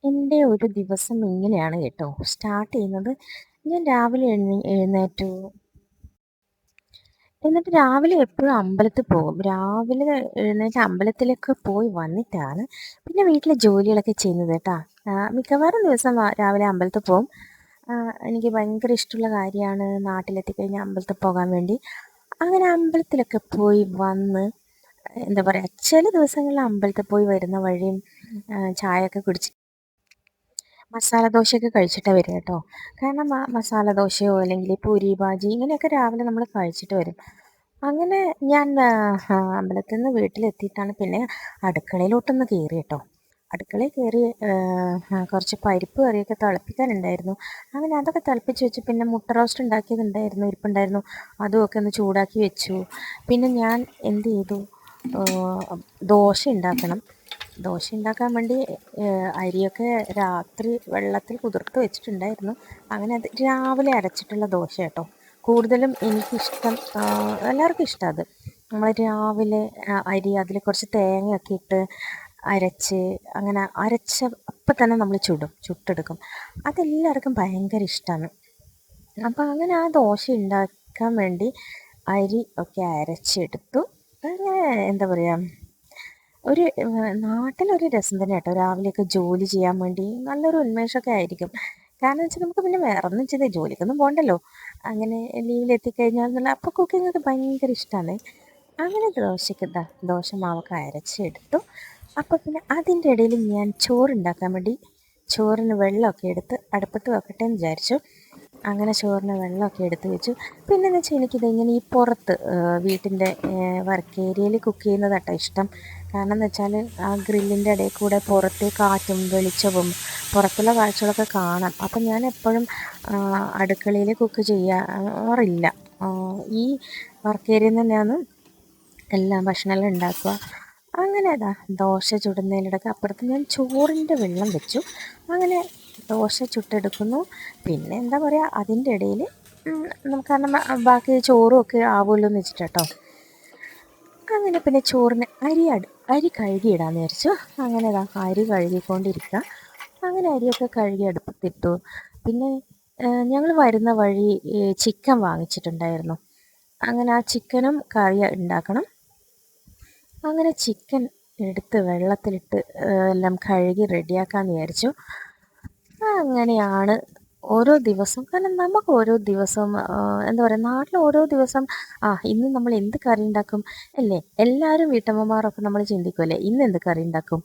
എൻ്റെ ഒരു ദിവസം ഇങ്ങനെയാണ് കേട്ടോ സ്റ്റാർട്ട് ചെയ്യുന്നത്. ഞാൻ രാവിലെ എഴുന്നേറ്റു. എന്നിട്ട് രാവിലെ എപ്പോഴും അമ്പലത്തിൽ പോകും. രാവിലെ എഴുന്നേറ്റ് അമ്പലത്തിലൊക്കെ പോയി വന്നിട്ടാണ് പിന്നെ വീട്ടിലെ ജോലികളൊക്കെ ചെയ്യുന്നത് കേട്ടാ. മിക്കവാറും ദിവസം രാവിലെ അമ്പലത്തിൽ പോകും. എനിക്ക് ഭയങ്കര ഇഷ്ടമുള്ള കാര്യമാണ് നാട്ടിലെത്തിക്കഴിഞ്ഞാൽ അമ്പലത്തിൽ പോകാൻ വേണ്ടി. അങ്ങനെ അമ്പലത്തിലൊക്കെ പോയി വന്ന് എന്താ പറയുക, ചില ദിവസങ്ങളിൽ അമ്പലത്തിൽ പോയി വരുന്ന വഴിയും ചായയൊക്കെ കുടിച്ച് മസാല ദോശയൊക്കെ കഴിച്ചിട്ടേ വരും കേട്ടോ. കാരണം മസാല ദോശയോ അല്ലെങ്കിൽ പൂരി ഭാജി ഇങ്ങനെയൊക്കെ രാവിലെ നമ്മൾ കഴിച്ചിട്ട് വരും. അങ്ങനെ ഞാൻ അമ്പലത്തിൽ നിന്ന് വീട്ടിലെത്തിയിട്ടാണ് പിന്നെ അടുക്കളയിലോട്ടൊന്ന് കയറി കേട്ടോ. അടുക്കളയിൽ കയറി കുറച്ച് പരിപ്പ് കറിയൊക്കെ തിളപ്പിക്കാനുണ്ടായിരുന്നു. അങ്ങനെ അതൊക്കെ തിളപ്പിച്ച് വെച്ച് പിന്നെ മുട്ട റോസ്റ്റ് ഉണ്ടാക്കിയതുണ്ടായിരുന്നു, ഇരിപ്പുണ്ടായിരുന്നു. അതുമൊക്കെ ഒന്ന് ചൂടാക്കി വെച്ചു. പിന്നെ ഞാൻ എന്ത് ചെയ്തു, ദോശ ഉണ്ടാക്കണം. ദോശ ഉണ്ടാക്കാൻ വേണ്ടി അരിയൊക്കെ രാത്രി വെള്ളത്തിൽ കുതിർത്ത് വെച്ചിട്ടുണ്ടായിരുന്നു. അങ്ങനെ അത് രാവിലെ അരച്ചിട്ടുള്ള ദോശ കേട്ടോ. കൂടുതലും എനിക്കിഷ്ടം, എല്ലാവർക്കും ഇഷ്ടം അത്. നമ്മൾ രാവിലെ അരി അതിൽ കുറച്ച് തേങ്ങയൊക്കെ ഇട്ട് അരച്ച് അങ്ങനെ അരച്ച അപ്പം തന്നെ നമ്മൾ ചുട്ടെടുക്കും. അതെല്ലാവർക്കും ഭയങ്കര ഇഷ്ടമാണ്. അപ്പം അങ്ങനെ ആ ദോശ ഉണ്ടാക്കാൻ വേണ്ടി അരി ഒക്കെ അരച്ചെടുത്തു. അങ്ങനെ എന്താ പറയുക, ഒരു നാട്ടിലൊരു രസം തന്നെ കേട്ടോ. രാവിലെയൊക്കെ ജോലി ചെയ്യാൻ വേണ്ടി നല്ലൊരു ഉന്മേഷമൊക്കെ ആയിരിക്കും. കാരണം വെച്ചാൽ നമുക്ക് പിന്നെ വേറെ ഒന്നും ചെയ്താൽ ജോലിക്കൊന്നും പോകണ്ടല്ലോ. അങ്ങനെ ലീവിലെത്തിക്കഴിഞ്ഞാൽ നല്ല അപ്പോൾ കുക്കിങ്ങൊക്കെ ഭയങ്കര ഇഷ്ടമാണ്. അങ്ങനെ ദോശ മാവൊക്കെ അരച്ചെടുത്തു. അപ്പോൾ പിന്നെ അതിൻ്റെ ഇടയിൽ ഞാൻ ചോറുണ്ടാക്കാൻ വേണ്ടി ചോറിന് വെള്ളമൊക്കെ എടുത്ത് അടുപ്പത്ത് വെക്കട്ടെ എന്ന് വിചാരിച്ചു. അങ്ങനെ ചോറിന് വെള്ളമൊക്കെ എടുത്ത് വെച്ചു. പിന്നെന്ന് വെച്ചാൽ എനിക്കിതിങ്ങനെ ഈ പുറത്ത് വീട്ടിൻ്റെ വർക്ക് ഏരിയയിൽ കുക്ക് ചെയ്യുന്നതാട്ടോ ഇഷ്ടം. കാരണം എന്ന് വെച്ചാൽ ആ ഗ്രില്ലിൻ്റെ ഇടയിൽ കൂടെ പുറത്തെ കാറ്റും വെളിച്ചവും പുറത്തുള്ള കാഴ്ചകളൊക്കെ കാണാം. അപ്പം ഞാൻ എപ്പോഴും അടുക്കളയിൽ കുക്ക് ചെയ്യാറില്ല. ഈ വർക്ക് ഏരിയയിൽ നിന്ന് തന്നെയാണ് എല്ലാം ഭക്ഷണമെല്ലാം ഉണ്ടാക്കുക. അങ്ങനെ ദോശ ചുടുന്നതിനിടയ്ക്ക് അപ്പുറത്ത് ഞാൻ ചോറിൻ്റെ വെള്ളം വെച്ചു. അങ്ങനെ ദോശ ചുട്ടെടുക്കുന്നു. പിന്നെ എന്താ പറയുക, അതിൻ്റെ ഇടയിൽ കാരണം ബാക്കി ചോറും ഒക്കെ ആവുമല്ലോ എന്ന് വെച്ചിട്ട് കേട്ടോ. അങ്ങനെ പിന്നെ ചോറിന് അരി കഴുകിയിടാമെന്ന് വിചാരിച്ചു. അങ്ങനെ അരി കഴുകിക്കൊണ്ടിരിക്കുക. അങ്ങനെ അരിയൊക്കെ കഴുകി അടുപ്പത്തിട്ടു. പിന്നെ ഞങ്ങൾ വരുന്ന വഴി ചിക്കൻ വാങ്ങിച്ചിട്ടുണ്ടായിരുന്നു. അങ്ങനെ ആ ചിക്കനും കറി ഉണ്ടാക്കണം. അങ്ങനെ ചിക്കൻ എടുത്ത് വെള്ളത്തിലിട്ട് എല്ലാം കഴുകി റെഡിയാക്കാമെന്ന് വിചാരിച്ചു. അങ്ങനെയാണ് ഓരോ ദിവസം. കാരണം നമുക്ക് ഓരോ ദിവസം എന്താ പറയുക, നാട്ടിൽ ഓരോ ദിവസം ഇന്ന് നമ്മൾ എന്ത് കറി ഉണ്ടാക്കും അല്ലേ? എല്ലാവരും വീട്ടമ്മമാരൊക്കെ നമ്മൾ ചിന്തിക്കുമല്ലേ, ഇന്ന് എന്ത് കറി ഉണ്ടാക്കും,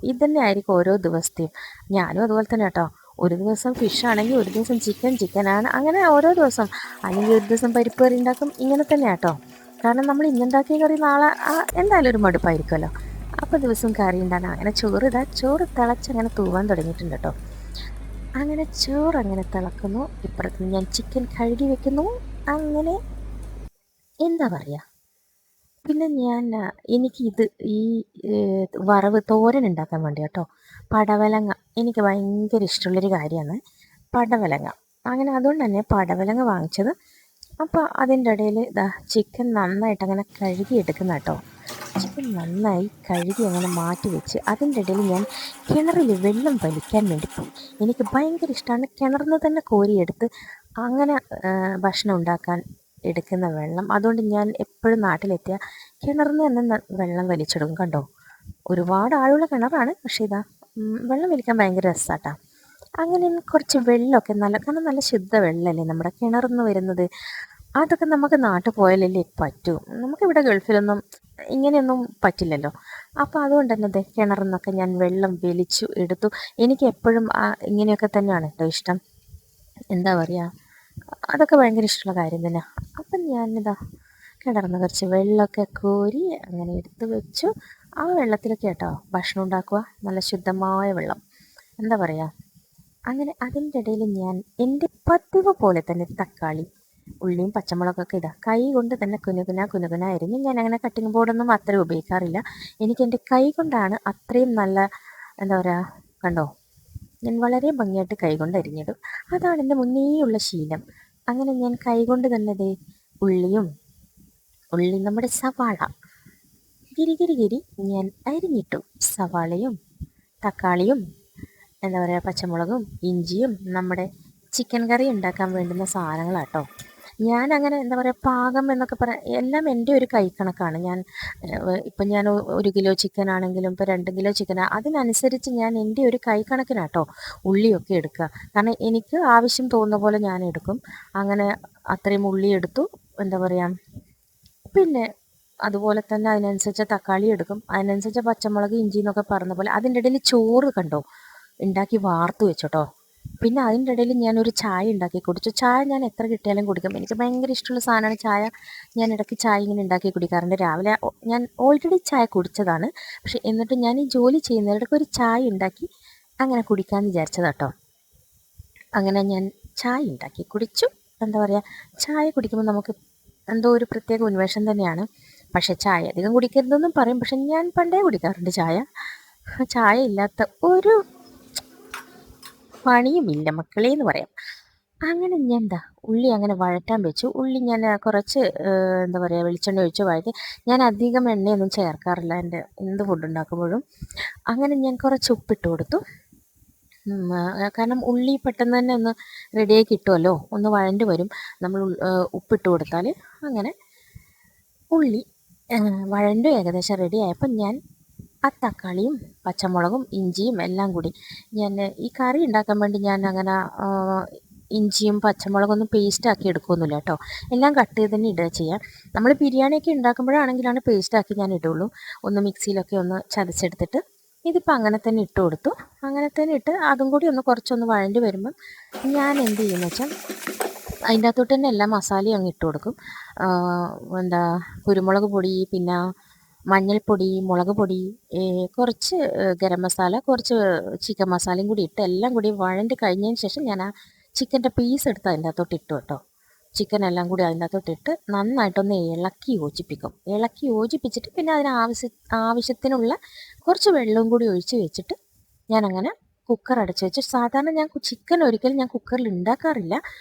ഇത് തന്നെ ആയിരിക്കും ഓരോ ദിവസത്തെയും. ഞാനും അതുപോലെ തന്നെ കേട്ടോ. ഒരു ദിവസം ഫിഷ് ആണെങ്കിൽ ഒരു ദിവസം ചിക്കനാണ്. അങ്ങനെ ഓരോ ദിവസം, അല്ലെങ്കിൽ ഒരു ദിവസം പരിപ്പ് കറി ഉണ്ടാക്കും. ഇങ്ങനെ തന്നെ കേട്ടോ. കാരണം നമ്മൾ ഇന്നുണ്ടാക്കിയ കറി നാളെ എന്തായാലും ഒരു മടുപ്പായിരിക്കുമല്ലോ. അപ്പോൾ ദിവസം കറി ഉണ്ടാകും. അങ്ങനെ ചോറ് തിളച്ചങ്ങനെ തൂവാൻ തുടങ്ങിയിട്ടുണ്ട് കേട്ടോ. അങ്ങനെ ചോറ് അങ്ങനെ തിളക്കുന്നു. ഇപ്പുറത്ത് ഞാൻ ചിക്കൻ കഴുകി വെക്കുന്നു. അങ്ങനെ എന്താ പറയുക, പിന്നെ എനിക്ക് ഈ വറവ് തോരൻ ഉണ്ടാക്കാൻ വേണ്ടി കേട്ടോ, പടവലങ്ങ എനിക്ക് ഭയങ്കര ഇഷ്ടമുള്ളൊരു കാര്യമാണ് പടവലങ്ങ. അങ്ങനെ അതുകൊണ്ട് തന്നെ പടവലങ്ങ വാങ്ങിച്ചത്. അപ്പോൾ അതിൻ്റെ ഇടയിൽ ചിക്കൻ നന്നായിട്ട് അങ്ങനെ കഴുകി എടുക്കുന്ന കേട്ടോ. ചിക്കൻ നന്നായി കഴുകി അങ്ങനെ മാറ്റി വെച്ച് അതിൻ്റെ ഇടയിൽ ഞാൻ കിണറിൽ വെള്ളം വലിക്കാൻ വേണ്ടി പോയി. എനിക്ക് ഭയങ്കര ഇഷ്ടമാണ് കിണറിൽ നിന്ന് തന്നെ കോരിയെടുത്ത് അങ്ങനെ ഭക്ഷണം ഉണ്ടാക്കാൻ എടുക്കുന്ന വെള്ളം. അതുകൊണ്ട് ഞാൻ എപ്പോഴും നാട്ടിലെത്തിയ കിണറിൽ നിന്ന് തന്നെ വെള്ളം വലിച്ചെടുക്കും കണ്ടോ. ഒരുപാട് ആളുള്ള കിണറാണ്, പക്ഷേ വെള്ളം വലിക്കാൻ ഭയങ്കര രസമാട്ടാ. അങ്ങനെ കുറച്ച് വെള്ളമൊക്കെ കാരണം നല്ല ശുദ്ധ വെള്ളമല്ലേ നമ്മുടെ കിണറിൽ നിന്ന് വരുന്നത്. അതൊക്കെ നമുക്ക് നാട്ടിൽ പോയാലല്ലേ പറ്റൂ. നമുക്കിവിടെ ഗൾഫിലൊന്നും ഇങ്ങനെയൊന്നും പറ്റില്ലല്ലോ. അപ്പോൾ അതുകൊണ്ട് തന്നെ കിണറിൽ നിന്നൊക്കെ ഞാൻ വെള്ളം വലിച്ചു എടുത്തു. എനിക്ക് എപ്പോഴും ഇങ്ങനെയൊക്കെ തന്നെയാണ് കേട്ടോ ഇഷ്ടം. എന്താ പറയുക, അതൊക്കെ ഭയങ്കര ഇഷ്ടമുള്ള കാര്യം തന്നെ. അപ്പം ഞാനിതാ കിണറിൽ കുറച്ച് വെള്ളമൊക്കെ കോരി അങ്ങനെ എടുത്ത് വെച്ചു. ആ വെള്ളത്തിലൊക്കെ കേട്ടോ ഭക്ഷണം ഉണ്ടാക്കുക. നല്ല ശുദ്ധമായ വെള്ളം. എന്താ പറയുക, അങ്ങനെ അതിൻ്റെ ഇടയിൽ ഞാൻ എൻ്റെ പതിവ് പോലെ തന്നെ തക്കാളി ഉള്ളിയും പച്ചമുളകൊക്കെ കൈ കൊണ്ട് തന്നെ കുനുകുന അരിഞ്ഞ്. ഞാൻ അങ്ങനെ കട്ടിങ് ബോർഡൊന്നും അത്രയും ഉപയോഗിക്കാറില്ല. എനിക്ക് എൻ്റെ കൈ കൊണ്ടാണ് അത്രയും നല്ല, എന്താ പറയുക, കണ്ടോ, ഞാൻ വളരെ ഭംഗിയായിട്ട് കൈ കൊണ്ട് അരിഞ്ഞിടും. അതാണ് എൻ്റെ മുന്നേയുള്ള ശീലം. അങ്ങനെ ഞാൻ കൈ കൊണ്ട് തന്നെ ഉള്ളി നമ്മുടെ സവാള ഗിരി ഞാൻ അരിഞ്ഞിട്ടു. സവാളയും തക്കാളിയും എന്താ പറയുക, പച്ചമുളകും ഇഞ്ചിയും നമ്മുടെ ചിക്കൻ കറി ഉണ്ടാക്കാൻ വേണ്ടുന്ന സാധനങ്ങളാട്ടോ. ഞാനങ്ങനെ എന്താ പറയുക, പാകം എന്നൊക്കെ പറയാം, എല്ലാം എൻ്റെ ഒരു കൈക്കണക്കാണ്. ഇപ്പം ഞാൻ 1 കിലോ ചിക്കൻ ആണെങ്കിലും ഇപ്പോൾ 2 കിലോ ചിക്കൻ, അതിനനുസരിച്ച് ഞാൻ എൻ്റെ ഒരു കൈക്കണക്കിനാട്ടോ ഉള്ളിയൊക്കെ എടുക്കുക. കാരണം എനിക്ക് ആവശ്യം തോന്നുന്ന പോലെ ഞാൻ എടുക്കും. അങ്ങനെ അത്രയും ഉള്ളി എടുത്തു. എന്താ പറയുക, പിന്നെ അതുപോലെ തന്നെ അതിനനുസരിച്ച് തക്കാളി എടുക്കും, അതിനനുസരിച്ച് പച്ചമുളക് ഇഞ്ചി എന്നൊക്കെ പറഞ്ഞ പോലെ. അതിൻ്റെ ഇടയിൽ ചോറ് കണ്ടോ ഉണ്ടാക്കി വാർത്ത് വെച്ചോട്ടോ. പിന്നെ അതിൻ്റെ ഇടയിൽ ഞാനൊരു ചായ ഉണ്ടാക്കി കുടിച്ചു. ചായ ഞാൻ എത്ര കിട്ടിയാലും കുടിക്കും, എനിക്ക് ഭയങ്കര ഇഷ്ടമുള്ള സാധനമാണ് ചായ. ഞാൻ ഇടയ്ക്ക് ചായ ഇങ്ങനെ ഉണ്ടാക്കി കുടിക്കാറുണ്ട്. രാവിലെ ഞാൻ ഓൾറെഡി ചായ കുടിച്ചതാണ്, പക്ഷെ എന്നിട്ട് ഞാൻ ഈ ജോലി ചെയ്യുന്നവരുടെ ഒരു ചായ ഉണ്ടാക്കി അങ്ങനെ കുടിക്കാമെന്ന് വിചാരിച്ചതാട്ടോ. അങ്ങനെ ഞാൻ ചായ ഉണ്ടാക്കി കുടിച്ചു. എന്താ പറയുക, ചായ കുടിക്കുമ്പോൾ നമുക്ക് എന്തോ ഒരു പ്രത്യേക ഉന്മേഷം തന്നെയാണ്. പക്ഷെ ചായ അധികം കുടിക്കരുതെന്നും പറയും, പക്ഷെ ഞാൻ പണ്ടേ കുടിക്കാറുണ്ട് ചായ. ചായ ഇല്ലാത്ത ഒരു പണിയുമില്ല മക്കളേ എന്ന് പറയാം. അങ്ങനെ ഞാൻ ഉള്ളി അങ്ങനെ വഴറ്റാൻ വെച്ചു. ഉള്ളി ഞാൻ കുറച്ച് എന്താ പറയുക, വെളിച്ചെണ്ണ ഒഴിച്ച് വഴറ്റി. ഞാൻ അധികം എണ്ണയൊന്നും ചേർക്കാറില്ല എൻ്റെ എന്ത് ഫുഡ് ഉണ്ടാക്കുമ്പോഴും. അങ്ങനെ ഞാൻ കുറച്ച് ഉപ്പിട്ട് കൊടുത്തു. കാരണം ഉള്ളി പെട്ടെന്ന് തന്നെ ഒന്ന് റെഡിയായി കിട്ടുമല്ലോ, ഒന്ന് വഴണ്ട് വരും നമ്മൾ ഉപ്പിട്ട് കൊടുത്താൽ. അങ്ങനെ ഉള്ളി വഴണ്ട് ഏകദേശം റെഡി ആയപ്പോൾ ഞാൻ ആ തക്കാളിയും പച്ചമുളകും ഇഞ്ചിയും എല്ലാം കൂടി ഞാൻ ഈ കറി ഉണ്ടാക്കാൻ വേണ്ടി ഞാൻ അങ്ങനെ ഇഞ്ചിയും പച്ചമുളകൊന്നും പേസ്റ്റാക്കി എടുക്കുകയൊന്നുമില്ല കേട്ടോ. എല്ലാം കട്ട് ചെയ്ത് തന്നെ ഇടുക ചെയ്യുക. നമ്മൾ ബിരിയാണിയൊക്കെ ഉണ്ടാക്കുമ്പോഴാണെങ്കിലാണ് പേസ്റ്റാക്കി ഞാൻ ഇടുള്ളൂ. ഒന്ന് മിക്സിയിലൊക്കെ ഒന്ന് ചതച്ചെടുത്തിട്ട് ഇതിപ്പോൾ അങ്ങനെ തന്നെ ഇട്ട് കൊടുത്തു. അങ്ങനെ തന്നെ ഇട്ട് അതും കൂടി കുറച്ചൊന്ന് വഴണ്ടി വരുമ്പം ഞാൻ എന്ത് ചെയ്യുമെന്ന് വെച്ചാൽ അതിൻ്റെ അകത്തോട്ട് തന്നെ എല്ലാ മസാലയും അങ്ങ് ഇട്ട് കൊടുക്കും. എന്താ കുരുമുളക് പൊടി, പിന്നെ മഞ്ഞൾപ്പൊടി, മുളക് പൊടി, കുറച്ച് ഗരം മസാല, കുറച്ച് ചിക്കൻ മസാലയും കൂടി ഇട്ട് എല്ലാം കൂടി വഴണ്ടി കഴിഞ്ഞതിന് ശേഷം ഞാൻ ആ ചിക്കൻ്റെ പീസ് എടുത്ത് അതിൻ്റെ അകത്തോട്ട് ഇട്ടു കേട്ടോ. ചിക്കൻ എല്ലാം കൂടി അതിൻ്റെ അകത്തോട്ട് ഇട്ട് നന്നായിട്ടൊന്ന് ഇളക്കി യോജിപ്പിക്കും. ഇളക്കി യോജിപ്പിച്ചിട്ട് പിന്നെ ആവശ്യത്തിനുള്ള കുറച്ച് വെള്ളവും കൂടി ഒഴിച്ച് വെച്ചിട്ട് ഞാനങ്ങനെ കുക്കർ അടച്ച് വെച്ച്. സാധാരണ ഞാൻ ചിക്കൻ ഒരിക്കലും ഞാൻ കുക്കറിൽ ഉണ്ടാക്കാറില്ല.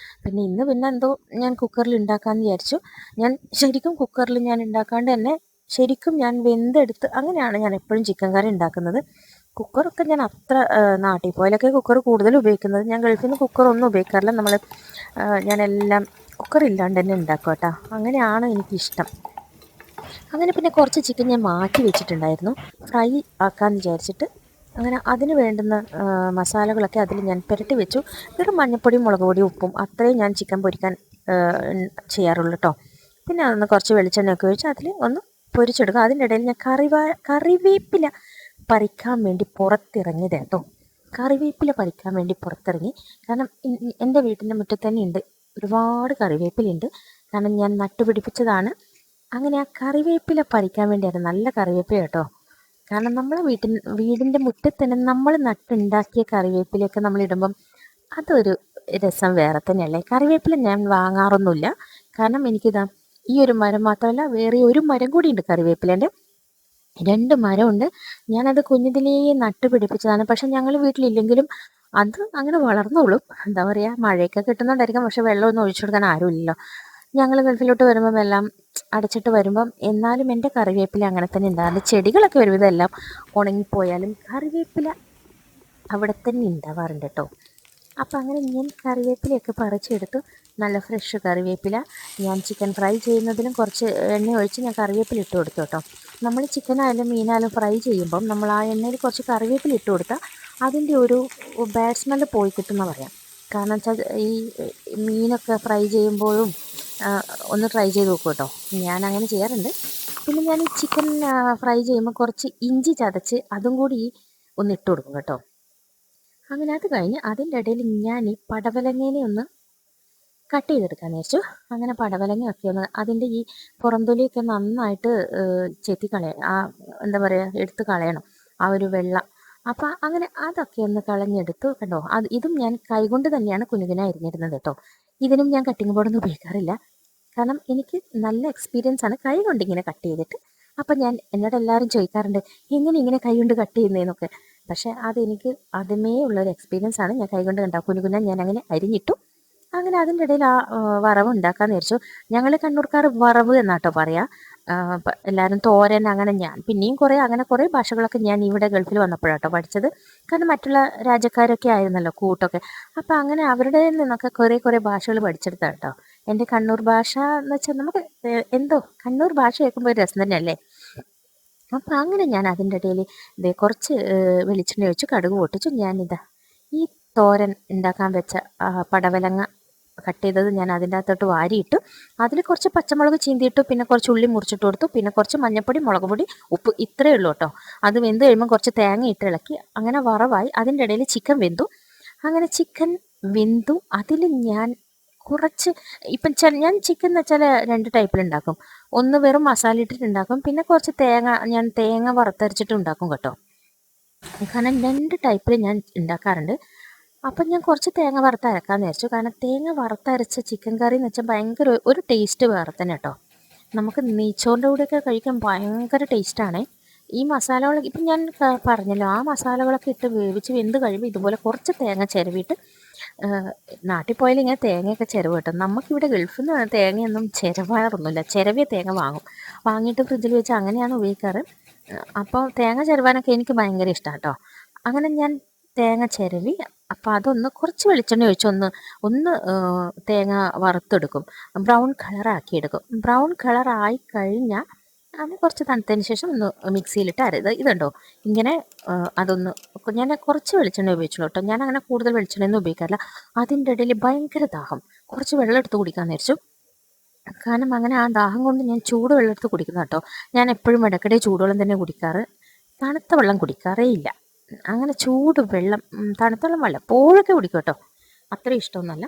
പിന്നെ എന്തോ ഞാൻ കുക്കറിൽ ഉണ്ടാക്കാമെന്ന് വിചാരിച്ചു. ഞാൻ ശരിക്കും കുക്കറിൽ ഞാൻ ഉണ്ടാക്കാണ്ട് തന്നെ ശരിക്കും ഞാൻ വെന്തെടുത്ത് അങ്ങനെയാണ് ഞാൻ എപ്പോഴും ചിക്കൻ കറി ഉണ്ടാക്കുന്നത്. കുക്കറൊക്കെ ഞാൻ അത്ര നാട്ടിൽ പോയാലൊക്കെ കുക്കർ കൂടുതൽ ഉപയോഗിക്കുന്നത്. ഞാൻ ഗൾഫിൽ നിന്ന് കുക്കറൊന്നും ഉപയോഗിക്കാറില്ല. ഞാനെല്ലാം കുക്കറില്ലാണ്ട് തന്നെ ഉണ്ടാക്കും കേട്ടോ. അങ്ങനെയാണ് എനിക്കിഷ്ടം. അങ്ങനെ പിന്നെ കുറച്ച് ചിക്കൻ ഞാൻ മാറ്റി വെച്ചിട്ടുണ്ടായിരുന്നു, ഫ്രൈ ആക്കാമെന്ന് വിചാരിച്ചിട്ട്. അങ്ങനെ അതിന് വേണ്ടുന്ന മസാലകളൊക്കെ അതിൽ ഞാൻ പുരട്ടി വെച്ചു. വെറും മഞ്ഞൾപ്പൊടിയും മുളക് പൊടിയും ഉപ്പും അത്രയും ഞാൻ ചിക്കൻ പൊരിക്കാൻ ചെയ്യാറുള്ളൂ കേട്ടോ. പിന്നെ അതൊന്ന് കുറച്ച് വെളിച്ചെണ്ണയൊക്കെ ഒഴിച്ച് അതിൽ ഒന്ന് പൊരിച്ചെടുക്കുക. അതിൻ്റെ ഇടയിൽ ഞാൻ കറിവേപ്പില പറിക്കാൻ വേണ്ടി പുറത്തിറങ്ങിയത് കേട്ടോ. കറിവേപ്പില പറിക്കാൻ വേണ്ടി പുറത്തിറങ്ങി. കാരണം എൻ്റെ വീട്ടിൻ്റെ മുറ്റത്ത് തന്നെ ഉണ്ട് ഒരുപാട് കറിവേപ്പിലുണ്ട്. കാരണം ഞാൻ നട്ടുപിടിപ്പിച്ചതാണ്. അങ്ങനെ ആ കറിവേപ്പില പറിക്കാൻ വേണ്ടിയായിരുന്നു. നല്ല കറിവേപ്പില കേട്ടോ. കാരണം നമ്മളെ വീടിൻ്റെ മുറ്റത്ത് തന്നെ നമ്മൾ നട്ടുണ്ടാക്കിയ കറിവേപ്പിലയൊക്കെ നമ്മൾ ഇടുമ്പം അതൊരു രസം വേറെ തന്നെയല്ലേ. കറിവേപ്പില ഞാൻ വാങ്ങാറൊന്നുമില്ല. കാരണം എനിക്കിതാ ഈ ഒരു മരം മാത്രമല്ല, വേറെ ഒരു മരം കൂടിയുണ്ട് കറിവേപ്പിലേൻ്റെ. 2 മരമുണ്ട്. ഞാനത് കുഞ്ഞിതിലേ നട്ടുപിടിപ്പിച്ചതാണ്. പക്ഷെ ഞങ്ങൾ വീട്ടിലില്ലെങ്കിലും അത് അങ്ങനെ വളർന്നോളും. എന്താ പറയുക, മഴയൊക്കെ കിട്ടുന്നുണ്ടായിരിക്കാം, പക്ഷെ വെള്ളമൊന്നും ഒഴിച്ചു കൊടുക്കാൻ ആരുമില്ലല്ലോ. ഞങ്ങൾ ഗൾഫിലോട്ട് വരുമ്പം എല്ലാം അടച്ചിട്ട് വരുമ്പം എന്നാലും എൻ്റെ കറിവേപ്പില അങ്ങനെ തന്നെ ഉണ്ടാകാറുണ്ട്. ചെടികളൊക്കെ ഒരുവിധം എല്ലാം ഉണങ്ങിപ്പോയാലും കറിവേപ്പില അവിടെ തന്നെ ഉണ്ടാവാറുണ്ട് കേട്ടോ. അപ്പം അങ്ങനെ ഞാൻ കറിവേപ്പിലയൊക്കെ പറിച്ചെടുത്തു. നല്ല ഫ്രഷ് കറിവേപ്പില ഞാൻ ചിക്കൻ ഫ്രൈ ചെയ്യുന്നതിലും കുറച്ച് എണ്ണ ഒഴിച്ച് ഞാൻ കറിവേപ്പില ഇട്ട് കൊടുത്തു കേട്ടോ. നമ്മൾ ചിക്കനായാലും മീനായാലും ഫ്രൈ ചെയ്യുമ്പം നമ്മൾ ആ എണ്ണയിൽ കുറച്ച് കറിവേപ്പില ഇട്ട് കൊടുത്താൽ അതിൻ്റെ ഒരു ബാഡ് സ്മെല്ല് പോയി കിട്ടുമെന്ന് പറയാം. കാരണം വെച്ചാൽ ഈ മീനൊക്കെ ഫ്രൈ ചെയ്യുമ്പോഴും ഒന്ന് ട്രൈ ചെയ്ത് നോക്കൂ കേട്ടോ. ഞാനങ്ങനെ ചെയ്യാറുണ്ട്. പിന്നെ ഞാൻ ഈ ചിക്കൻ ഫ്രൈ ചെയ്യുമ്പോൾ കുറച്ച് ഇഞ്ചി ചതച്ച് അതും കൂടി ഒന്ന് ഇട്ട് കൊടുക്കും കേട്ടോ. അങ്ങനെ അത് കഴിഞ്ഞ് അതിൻ്റെ ഇടയിൽ ഞാൻ ഈ പടവലങ്ങേനെ ഒന്ന് കട്ട് ചെയ്തെടുക്കാമെന്ന് വെച്ചു. അങ്ങനെ പടവലങ്ങയൊക്കെ ഒന്ന് അതിൻ്റെ ഈ പുറന്തൊലിയൊക്കെ നന്നായിട്ട് എന്താ പറയുക, എടുത്ത് കളയണം ആ ഒരു വെള്ള. അപ്പം അങ്ങനെ അതൊക്കെ ഒന്ന് കളഞ്ഞെടുത്തു കണ്ടോ. ഇതും ഞാൻ കൈകൊണ്ട് തന്നെയാണ് കുനുകുന അരിഞ്ഞിരുന്നത് കേട്ടോ. ഇതിനും ഞാൻ കട്ടിങ് ബോർഡൊന്നും ഉപയോഗിക്കാറില്ല. കാരണം എനിക്ക് നല്ല എക്സ്പീരിയൻസ് ആണ് കൈ കൊണ്ട് ഇങ്ങനെ കട്ട് ചെയ്തിട്ട്. അപ്പം എന്നോട് എല്ലാവരും ചോദിക്കാറുണ്ട് ഇങ്ങനെ കൈ കൊണ്ട് കട്ട് ചെയ്യുന്നതെന്നൊക്കെ. പക്ഷേ അതെനിക്ക് ആദ്യമേ ഉള്ളൊരു എക്സ്പീരിയൻസ് ആണ്. ഞാൻ കൈ കൊണ്ട് കുനുകുന ഞാൻ അങ്ങനെ അരിഞ്ഞിട്ടു. അങ്ങനെ അതിൻ്റെ ഇടയിൽ ആ വറവ് ഉണ്ടാക്കാമെന്ന് വിചാരിച്ചു. ഞങ്ങൾ കണ്ണൂർക്കാർ വറവ് എന്നാട്ടോ പറയാം. എല്ലാവരും തോരൻ, അങ്ങനെ ഞാൻ പിന്നെയും കുറേ ഭാഷകളൊക്കെ ഞാൻ ഇവിടെ ഗൾഫിൽ വന്നപ്പോഴാട്ടോ പഠിച്ചത്. കാരണം മറ്റുള്ള രാജ്യക്കാരൊക്കെ ആയിരുന്നല്ലോ കൂട്ടൊക്കെ. അപ്പം അങ്ങനെ അവരുടെ നിന്നൊക്കെ കുറേ ഭാഷകൾ പഠിച്ചെടുത്താ കേട്ടോ. എൻ്റെ കണ്ണൂർ ഭാഷ എന്ന് വെച്ചാൽ നമുക്ക് എന്തോ കണ്ണൂർ ഭാഷ കേൾക്കുമ്പോൾ ഒരു രസം തന്നെയല്ലേ. അപ്പം അങ്ങനെ ഞാൻ അതിൻ്റെ ഇടയിൽ കുറച്ച് വെളിച്ചെണ്ണ ഒഴിച്ച് കടുക് പൊട്ടിച്ചു. ഞാനിതാ ഈ തോരൻ ഉണ്ടാക്കാൻ വെച്ച പടവലങ്ങ കട്ട് ചെയ്തത് ഞാൻ അതിൻ്റെ അകത്തോട്ട് വാരിയിട്ടു. അതിൽ കുറച്ച് പച്ചമുളക് ചീന്തിയിട്ടു, പിന്നെ കുറച്ച് ഉള്ളി മുറിച്ചിട്ട് കൊടുത്തു, പിന്നെ കുറച്ച് മഞ്ഞൾപ്പൊടി, മുളക് പൊടി, ഉപ്പ്, ഇത്രയേ ഉള്ളൂ കേട്ടോ. അത് വെന്ത് കഴിയുമ്പോൾ കുറച്ച് തേങ്ങ ഇട്ട് ഇളക്കി അങ്ങനെ വറവായി. അതിൻ്റെ ഇടയിൽ ചിക്കൻ വെന്തു. അങ്ങനെ ചിക്കൻ വെന്തു. അതിൽ ഞാൻ കുറച്ച് ഇപ്പം ഞാൻ ചിക്കൻ എന്ന് വെച്ചാൽ 2 ടൈപ്പിലുണ്ടാക്കും. ഒന്ന് വെറും മസാല ഇട്ടിട്ടുണ്ടാക്കും, പിന്നെ കുറച്ച് ഞാൻ തേങ്ങ വറുത്തരച്ചിട്ട് ഉണ്ടാക്കും കേട്ടോ. കാരണം 2 ടൈപ്പിൽ ഞാൻ ഉണ്ടാക്കാറുണ്ട്. അപ്പം ഞാൻ കുറച്ച് തേങ്ങ വറുത്തരക്കാമെന്ന് വിചാരിച്ചു. കാരണം തേങ്ങ വറുത്തരച്ച ചിക്കൻ കറി എന്ന് വെച്ചാൽ ഭയങ്കര ഒരു ടേസ്റ്റ് വേറെ തന്നെ കേട്ടോ. നമുക്ക് നെയ്ച്ചോറിൻ്റെ കൂടെയൊക്കെ കഴിക്കാൻ ഭയങ്കര ടേസ്റ്റാണ്. ഈ മസാലകൾ ഇപ്പം ഞാൻ പറഞ്ഞല്ലോ, ആ മസാലകളൊക്കെ ഇട്ട് വേവിച്ച് വെന്ത് കഴിയുമ്പോൾ ഇതുപോലെ കുറച്ച് തേങ്ങ ചിരവിയിട്ട്, നാട്ടിൽ പോയാൽ ഇങ്ങനെ തേങ്ങയൊക്കെ ചിരവ് കേട്ടോ. നമുക്കിവിടെ ഗൾഫിൽ നിന്ന് തേങ്ങയൊന്നും ചിരവാറൊന്നുമില്ല. ചിരവിയ തേങ്ങ വാങ്ങിയിട്ട് ഫ്രിഡ്ജിൽ വെച്ച് അങ്ങനെയാണ് ഉപയോഗിക്കാറ്. അപ്പോൾ തേങ്ങ ചിരവാനൊക്കെ എനിക്ക് ഭയങ്കര ഇഷ്ടമാണ് കേട്ടോ. അങ്ങനെ ഞാൻ തേങ്ങ ചിരവി. അപ്പോൾ അതൊന്ന് കുറച്ച് വെളിച്ചെണ്ണ ഒഴിച്ച് ഒന്ന് തേങ്ങ വറുത്തെടുക്കും, ബ്രൗൺ കളറാക്കിയെടുക്കും. ബ്രൗൺ കളറായി കഴിഞ്ഞാൽ അത് കുറച്ച് തണുത്തതിന് ശേഷം ഒന്ന് മിക്സിയിലിട്ട് ഇതുണ്ടോ ഇങ്ങനെ അതൊന്ന് ഞാൻ കുറച്ച് വെളിച്ചെണ്ണ ഉപയോഗിച്ചുള്ളൂ കേട്ടോ. ഞാൻ അങ്ങനെ കൂടുതൽ വെളിച്ചെണ്ണയൊന്നും ഉപയോഗിക്കാറില്ല. അതിൻ്റെ ഇടയിൽ ഭയങ്കര ദാഹം, കുറച്ച് വെള്ളം എടുത്ത് കുടിക്കാമെന്ന് വിചാരിച്ചു. കാരണം അങ്ങനെ ആ ദാഹം കൊണ്ട് ഞാൻ ചൂട് വെള്ളം എടുത്ത് കുടിക്കുന്ന കേട്ടോ. ഞാൻ എപ്പോഴും ഇടയ്ക്കിടെ ചൂടുവെള്ളം തന്നെ കുടിക്കാറ്, തണുത്ത വെള്ളം കുടിക്കാറേ ഇല്ല. അങ്ങനെ ചൂട് വെള്ളം, തണുത്ത വെള്ളം വല്ലപ്പോഴൊക്കെ കുടിക്കും കേട്ടോ, അത്ര ഇഷ്ടമൊന്നുമല്ല.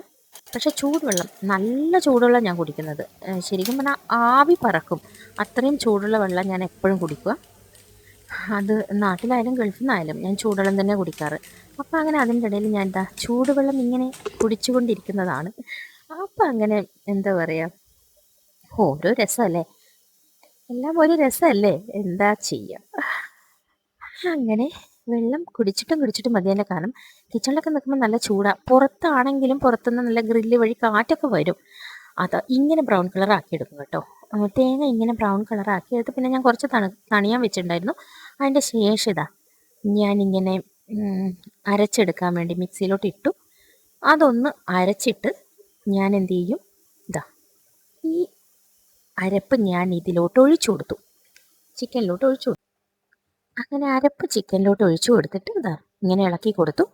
പക്ഷേ ചൂടുവെള്ളം, നല്ല ചൂടുവെള്ളം ഞാൻ കുടിക്കുന്നത്. ശരിക്കും പറഞ്ഞാൽ ആവി പറക്കും, അത്രയും ചൂടുള്ള വെള്ളം ഞാൻ എപ്പോഴും കുടിക്കുക. അത് നാട്ടിലായാലും ഗൾഫിൽ നിന്നായാലും ഞാൻ ചൂടുവെള്ളം തന്നെ കുടിക്കാറ്. അപ്പം അങ്ങനെ അതിൻ്റെ ഇടയിൽ ഞാൻ ചൂടുവെള്ളം ഇങ്ങനെ കുടിച്ചുകൊണ്ടിരിക്കുന്നതാണ്. അപ്പം അങ്ങനെ എന്താ പറയുക, ഓരോ രസമല്ലേ, എല്ലാം ഒരു രസമല്ലേ, എന്താ ചെയ്യുക. അങ്ങനെ വെള്ളം കുടിച്ചിട്ടും മതി തന്നെ. കാരണം കിച്ചണിലൊക്കെ നിൽക്കുമ്പോൾ നല്ല ചൂടാണ്. പുറത്താണെങ്കിലും പുറത്തുനിന്ന് നല്ല ഗ്രില്ല് വഴി കാറ്റൊക്കെ വരും. അത് ഇങ്ങനെ ബ്രൗൺ കളർ ആക്കി എടുക്കും കേട്ടോ. തേങ്ങ ഇങ്ങനെ ബ്രൗൺ കളർ ആക്കി എടുത്ത് പിന്നെ ഞാൻ കുറച്ച് തണിയാൻ വെച്ചിട്ടുണ്ടായിരുന്നു. അതിൻ്റെ ശേഷം ഞാനിങ്ങനെ അരച്ചെടുക്കാൻ വേണ്ടി മിക്സിയിലോട്ട് ഇട്ടു. അതൊന്ന് അരച്ചിട്ട് ഞാൻ എന്ത് ചെയ്യും, ഈ അരപ്പ് ഞാൻ ഇതിലോട്ട് ഒഴിച്ചു കൊടുത്തു, ചിക്കനിലോട്ട് ഒഴിച്ചു കൊടുത്തു. അങ്ങനെ അരപ്പ് ചിക്കനിലോട്ട് ഒഴിച്ചു കൊടുത്തിട്ട് ഇങ്ങനെ ഇളക്കി കൊടുത്തു.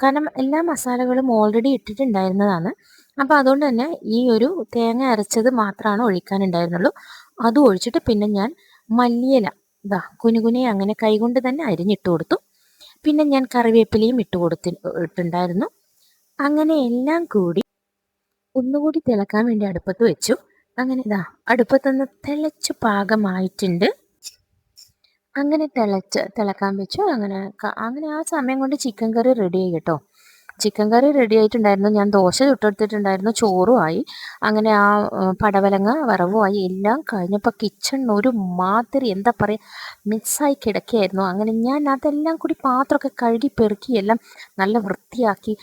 കാരണം എല്ലാ മസാലകളും ഓൾറെഡി ഇട്ടിട്ടുണ്ടായിരുന്നതാണ്. അപ്പോൾ അതുകൊണ്ട് തന്നെ ഈ ഒരു തേങ്ങ അരച്ചത് മാത്രമാണ് ഒഴിക്കാനുണ്ടായിരുന്നുള്ളൂ. അതും ഒഴിച്ചിട്ട് പിന്നെ ഞാൻ മല്ലിയില കുനുകുനെ അങ്ങനെ കൈകൊണ്ട് തന്നെ അരിഞ്ഞിട്ട് കൊടുത്തു. പിന്നെ ഞാൻ കറിവേപ്പിലയും ഇട്ടുണ്ടായിരുന്നു. അങ്ങനെ എല്ലാം കൂടി ഒന്നുകൂടി തിളക്കാൻ വേണ്ടി അടുപ്പത്ത് വെച്ചു. അങ്ങനെ അടുപ്പത്തുനിന്ന് തിളച്ച് പാകമായിട്ടുണ്ട്. അങ്ങനെ തിളക്കാൻ വെച്ചു. അങ്ങനെ ആ സമയം കൊണ്ട് ചിക്കൻ കറി റെഡിയായി കേട്ടോ. ചിക്കൻ കറി റെഡി ആയിട്ടുണ്ടായിരുന്നു. ഞാൻ ദോശ ചുട്ടെടുത്തിട്ടുണ്ടായിരുന്നു, ചോറുമായി. അങ്ങനെ ആ പടവലങ്ങ വറവുമായി. എല്ലാം കഴിഞ്ഞപ്പോൾ കിച്ചൺ ഒരു മാതിരി എന്താ പറയുക, മിക്സായി കിടക്കുകയായിരുന്നു. അങ്ങനെ ഞാൻ അതെല്ലാം കൂടി പാത്രമൊക്കെ കഴുകി പെറുക്കി എല്ലാം നല്ല വൃത്തിയാക്കി.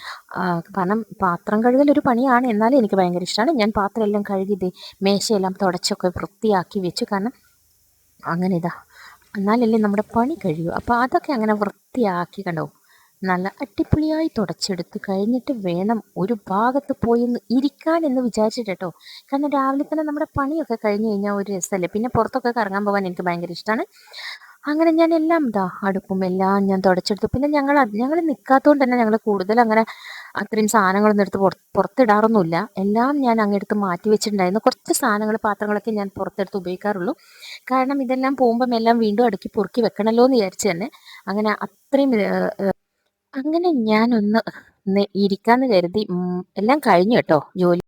കാരണം പാത്രം കഴുകൽ ഒരു പണിയാണ്, എന്നാലും എനിക്ക് ഭയങ്കര ഇഷ്ടമാണ്. ഞാൻ പാത്രം എല്ലാം കഴുകി മേശയെല്ലാം തുടച്ചൊക്കെ വൃത്തിയാക്കി വെച്ചു. കാരണം അങ്ങനെ എന്നാലല്ലേ നമ്മുടെ പണി കഴിയൂ. അപ്പോൾ അതൊക്കെ അങ്ങനെ വൃത്തിയാക്കി കണ്ടോ, നല്ല അടിപൊളിയായി തുടച്ചെടുത്ത് കഴിഞ്ഞിട്ട് വേണം ഒരു ഭാഗത്ത് പോയി ഒന്ന് ഇരിക്കാൻ എന്ന് വിചാരിച്ചിട്ട് കേട്ടോ. കാരണം രാവിലെ തന്നെ നമ്മുടെ പണിയൊക്കെ കഴിഞ്ഞ് കഴിഞ്ഞാൽ ഒരു രസമല്ലേ. പിന്നെ പുറത്തൊക്കെ കറങ്ങാൻ പോകാൻ എനിക്ക് ഭയങ്കര ഇഷ്ടമാണ്. അങ്ങനെ ഞാൻ എല്ലാം അടുപ്പും എല്ലാം ഞാൻ തുടച്ചെടുത്തു. പിന്നെ ഞങ്ങൾ നിൽക്കാത്തതുകൊണ്ട് തന്നെ ഞങ്ങൾ കൂടുതൽ അങ്ങനെ അത്രയും സാധനങ്ങളൊന്നും എടുത്ത് പുറത്തിടാറൊന്നുമില്ല. എല്ലാം ഞാൻ അങ്ങെടുത്ത് മാറ്റി വെച്ചിട്ടുണ്ടായിരുന്നു. കുറച്ച് സാധനങ്ങൾ, പാത്രങ്ങളൊക്കെ ഞാൻ പുറത്തെടുത്ത് ഉപയോഗിക്കാറുള്ളൂ. കാരണം ഇതെല്ലാം പോകുമ്പം എല്ലാം വീണ്ടും അടുക്കി പൊറുക്കി വെക്കണമല്ലോ എന്ന് വിചാരിച്ച് തന്നെ അങ്ങനെ അത്രയും അങ്ങനെ ഞാനൊന്ന് ഇരിക്കാമെന്ന് കരുതി. എല്ലാം കഴിഞ്ഞു കേട്ടോ ജോലി.